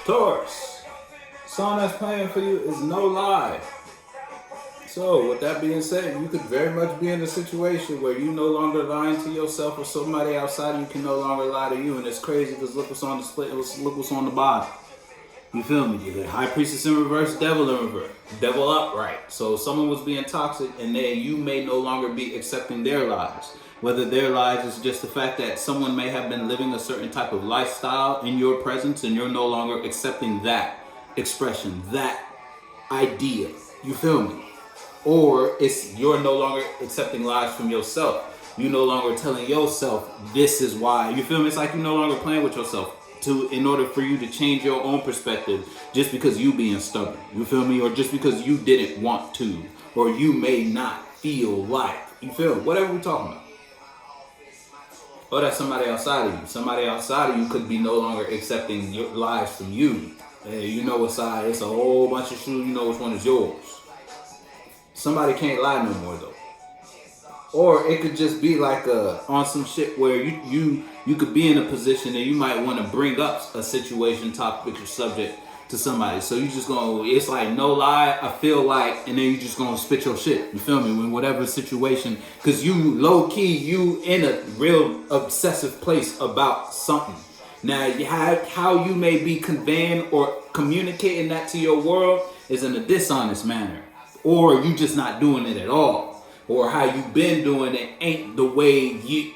Taurus, song that's playing for you is No Lie. So, with that being said, you could very much be in a situation where you no longer lying to yourself, or somebody outside of you can no longer lie to you. And it's crazy because look what's on the split, look what's on the bottom. You feel me? You get High Priestess in reverse, Devil in reverse, Devil upright. So someone was being toxic, and then you may no longer be accepting their lies. Whether their lies is just the fact that someone may have been living a certain type of lifestyle in your presence, and you're no longer accepting that expression, that idea. You feel me? Or it's you're no longer accepting lies from yourself. You no longer telling yourself this is why. You feel me? It's like you're no longer playing with yourself in order for you to change your own perspective just because you being stubborn. You feel me? Or just because you didn't want to, or you may not feel like. You feel me? Whatever we're talking about. Or that's somebody outside of you. Somebody outside of you could be no longer accepting your lies from you. Hey, you know what side? It's a whole bunch of shoes. You know which one is yours. Somebody can't lie no more though. Or it could just be like on some shit where you could be in a position and you might want to bring up a situation, topic, or subject to somebody. So you just gonna, it's like no lie, I feel like, and then you just gonna spit your shit. You feel me? In whatever situation, because you low key, you in a real obsessive place about something. Now, how you may be conveying or communicating that to your world is in a dishonest manner. Or you just not doing it at all. Or how you been doing it ain't the way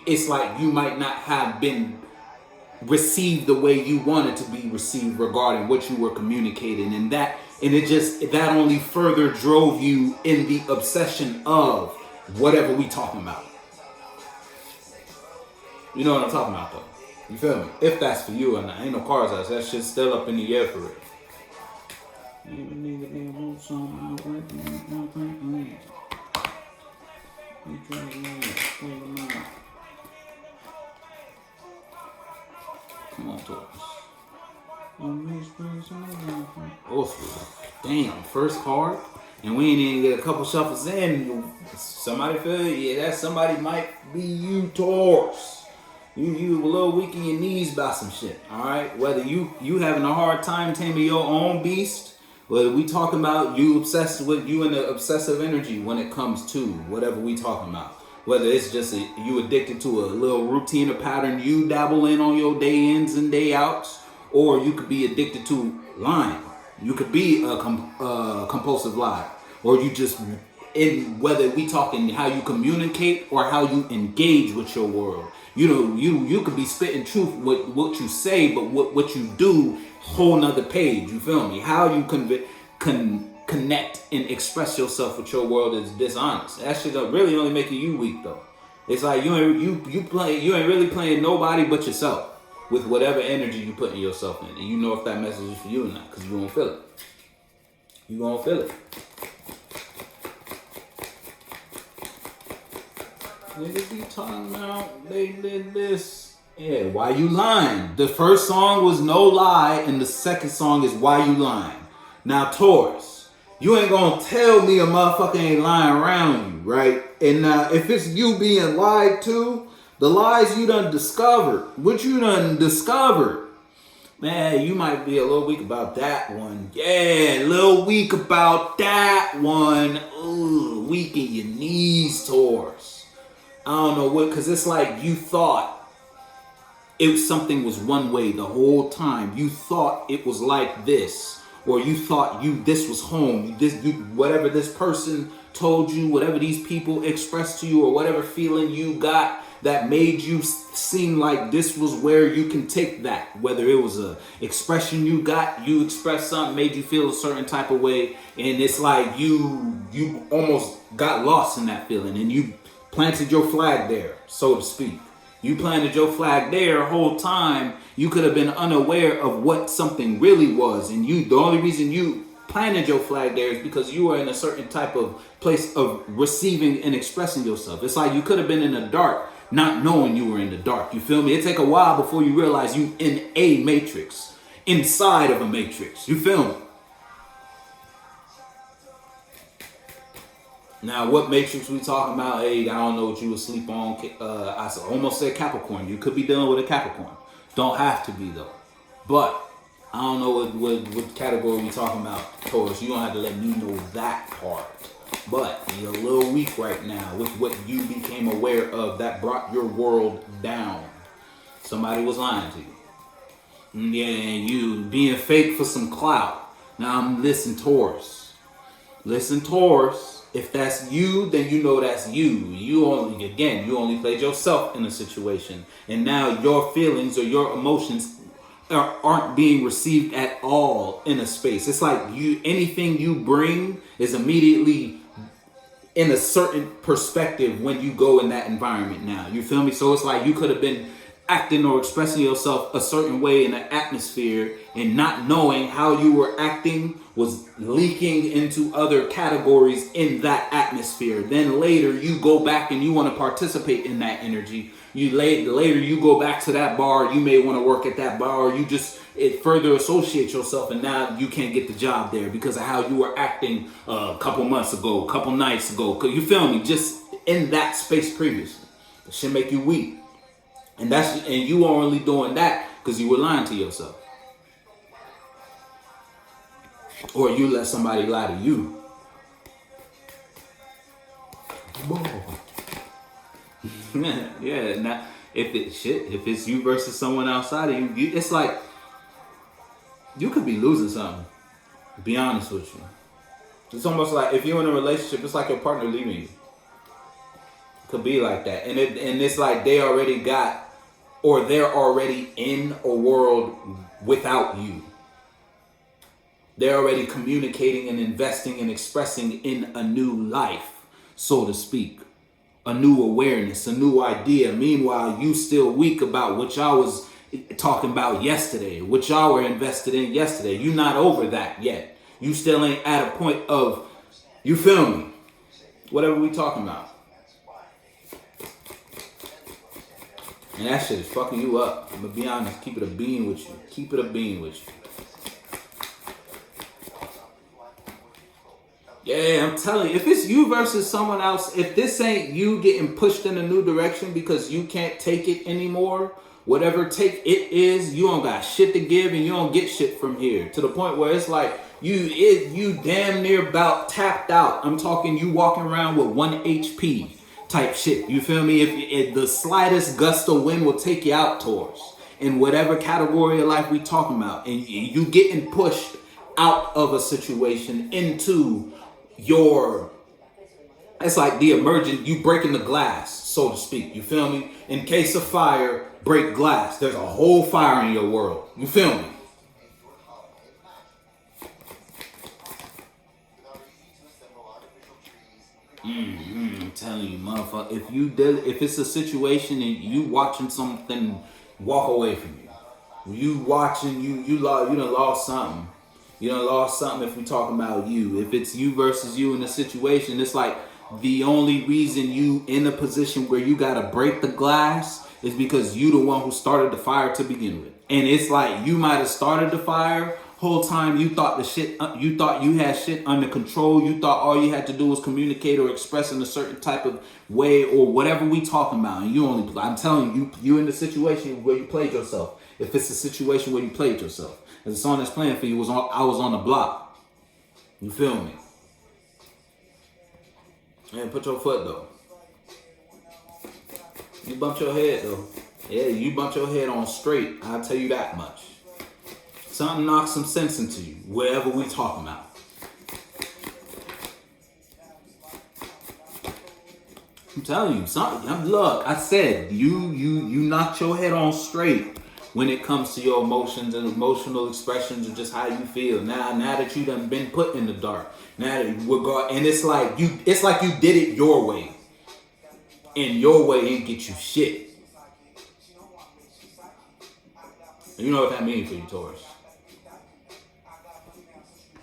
it's like you might not have been received the way you wanted to be received regarding what you were communicating. And that only further drove you in the obsession of whatever we talking about. You know what I'm talking about though. You feel me? If that's for you, and ain't no cards out, that shit's still up in the air for it. Come on, Taurus. Oh, damn! First card, and we ain't even get a couple shuffles in. Somebody feel that somebody might be you, Taurus. You a little weak in your knees about some shit. All right, whether you having a hard time taming your own beast. Whether we talking about you obsessed with you and the obsessive energy when it comes to whatever we talking about. Whether it's just you addicted to a little routine or pattern you dabble in on your day ins and day outs, or you could be addicted to lying. You could be a compulsive liar, or you just whether we talking how you communicate or how you engage with your world. You know, you could be spitting truth with what you say, but what you do, whole nother page. You feel me? How you connect and express yourself with your world is dishonest. That shit really only making you weak though. It's like you ain't really playing nobody but yourself with whatever energy you putting yourself in, and you know if that message is for you or not, because you gonna feel it. You gonna feel it. Niggas be talking about they did this. Yeah, why you lying? The first song was No Lie, and the second song is Why You Lying. Now, Taurus, you ain't gonna tell me a motherfucker ain't lying around you, right? And if it's you being lied to, the lies you done discovered, what you done discovered, man, you might be a little weak about that one. Yeah, a little weak about that one. Ooh, weak in your knees, Taurus. I don't know what, because it's like you thought something was one way the whole time. You thought it was like this, or you thought this was home. Whatever this person told you, whatever these people expressed to you, or whatever feeling you got that made you seem like this was where you can take that. Whether it was a expression you got, you expressed something, made you feel a certain type of way, and it's like you almost got lost in that feeling, and you planted your flag there, so to speak. You planted your flag there the whole time. You could have been unaware of what something really was. And the only reason you planted your flag there is because you were in a certain type of place of receiving and expressing yourself. It's like you could have been in the dark, not knowing you were in the dark. You feel me? It take a while before you realize you in a matrix, inside of a matrix. You feel me? Now, what matrix we talking about? Hey, I don't know what you would sleep on. I almost said Capricorn. You could be dealing with a Capricorn. Don't have to be, though. But I don't know what category we talking about, Taurus. You don't have to let me know that part. But you're a little weak right now with what you became aware of that brought your world down. Somebody was lying to you. Yeah, and you being fake for some clout. Now listen, Taurus. Listen, Taurus. If that's you, then you know that's you. You only played yourself in a situation. And now your feelings or your emotions aren't being received at all in a space. It's like anything you bring is immediately in a certain perspective when you go in that environment now. You feel me? So it's like you could have been acting or expressing yourself a certain way in an atmosphere, and not knowing how you were acting was leaking into other categories in that atmosphere. Then later you go back and you want to participate in that energy. Later you go back to that bar, you may want to work at that bar, or it further associates yourself, and now you can't get the job there because of how you were acting a couple months ago, a couple nights ago. You feel me? Just in that space previously. It should make you weak. And you are only doing that because you were lying to yourself. Or you let somebody lie to you. Yeah, now if it's you versus someone outside of you, it's like you could be losing something. To be honest with you. It's almost like if you're in a relationship, it's like your partner leaving you. Could be like that. And it's like they're already in a world without you. They're already communicating and investing and expressing in a new life, so to speak. A new awareness, a new idea. Meanwhile, you still weak about what y'all was talking about yesterday, what y'all were invested in yesterday. You not over that yet. You still ain't at a point of, you feel me? Whatever we talking about. And that shit is fucking you up. I'm gonna be honest. Keep it a bean with you. Keep it a bean with you. Yeah, I'm telling you. If it's you versus someone else, if this ain't you getting pushed in a new direction because you can't take it anymore, whatever take it is, you don't got shit to give and you don't get shit from here. To the point where it's like you damn near about tapped out. I'm talking you walking around with 1 HP. Type shit, you feel me? If the slightest gust of wind will take you out, Taurus, in whatever category of life we talking about, and you getting pushed out of a situation into it's like the emergent, you breaking the glass, so to speak, you feel me? In case of fire, break glass. There's a whole fire in your world, you feel me? I'm telling you, motherfucker. If it's a situation and you watching something walk away from you, you watching you done lost something. You done lost something if we talking about you. If it's you versus you in a situation, it's like the only reason you in a position where you gotta break the glass is because you the one who started the fire to begin with. And it's like you might have started the fire. Whole time you thought you thought you had shit under control. You thought all you had to do was communicate or express in a certain type of way or whatever we talking about. And I'm telling you, you in the situation where you played yourself. If it's a situation where you played yourself, and the song that's playing for you I was on the block. You feel me? And put your foot though. You bumped your head though. Yeah, you bumped your head on straight. I'll tell you that much. Something knocks some sense into you, wherever we talking about. I'm telling you, look, I said, you knocked your head on straight when it comes to your emotions and emotional expressions of just how you feel. Now that you done been put in the dark, now that we're going, and it's like you did it your way, and your way ain't get you shit. You know what that means for you, Taurus.